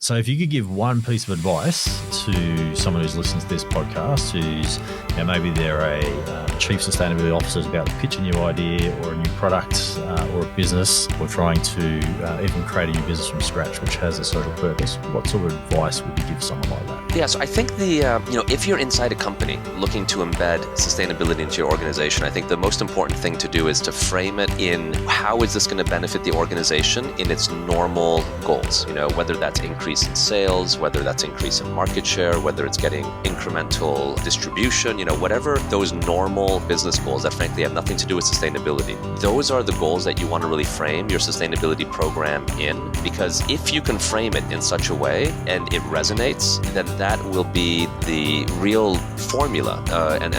So if you could give one piece of advice to someone who's listening to this podcast, who's maybe they're a chief sustainability officer is about to pitch a new idea or a new product or a business, or trying to even create a new business from scratch which has a social purpose, what sort of advice would you give someone like that? Yeah, so I think if you're inside a company looking to embed sustainability into your organization, I think the most important thing to do is to frame it in how is this going to benefit the organization in its normal goals, whether that's increase in sales, whether that's increase in market share, whether it's getting incremental distribution, whatever those normal business goals that frankly have nothing to do with sustainability. Those are the goals that you want to really frame your sustainability program in, because if you can frame it in such a way and it resonates, then that will be the real formula and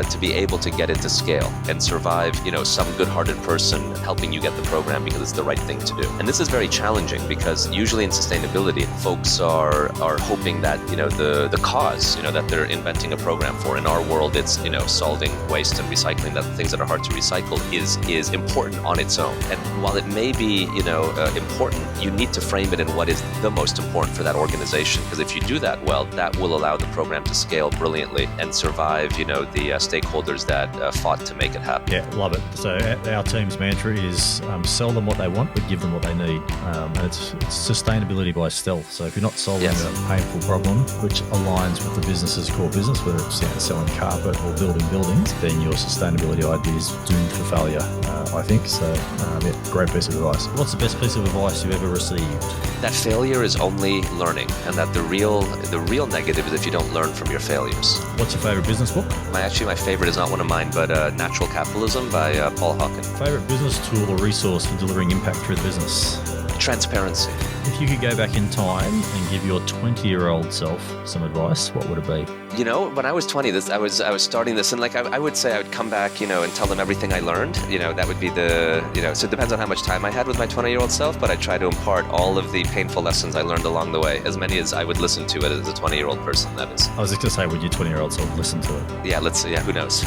to be able to get it to scale and survive, some good-hearted person helping you get the program because it's the right thing to do. And this is very challenging because usually in sustainability, folks are hoping that, the cause, that they're inventing a program for. In our world, it's, solving waste and recycling, that things that are hard to recycle is important on its own. And while it may be, important, you need to frame it in what is the most important for that organization. Because if you do that well, that will allow the program to scale brilliantly and survive, the stakeholders that fought to make it happen. Yeah, love it. So our team's mantra is sell them what they want, but give them what they need. And it's sustainability by stealth. So if you're not solving a painful problem, which aligns with the business's core business, whether it's selling carpet or building buildings, then your sustainability idea is doomed for failure, I think. So great piece of advice. What's the best piece of advice you've ever received? That failure is only learning, and that the real negative is if you don't learn from your failures. What's your favorite business book? My favorite is not one of mine, but Natural Capitalism by Paul Szaky. Favorite business tool or resource for delivering impact through the business? Transparency. If you could go back in time and give your 20-year-old self some advice, what would it be? When I was 20, I was starting this, and I would say I would come back, and tell them everything I learned. That would be so it depends on how much time I had with my 20-year-old self, but I try to impart all of the painful lessons I learned along the way, as many as I would listen to it as a 20-year-old person, that is. I was just going to say, would your 20-year-old self listen to it? Yeah, who knows?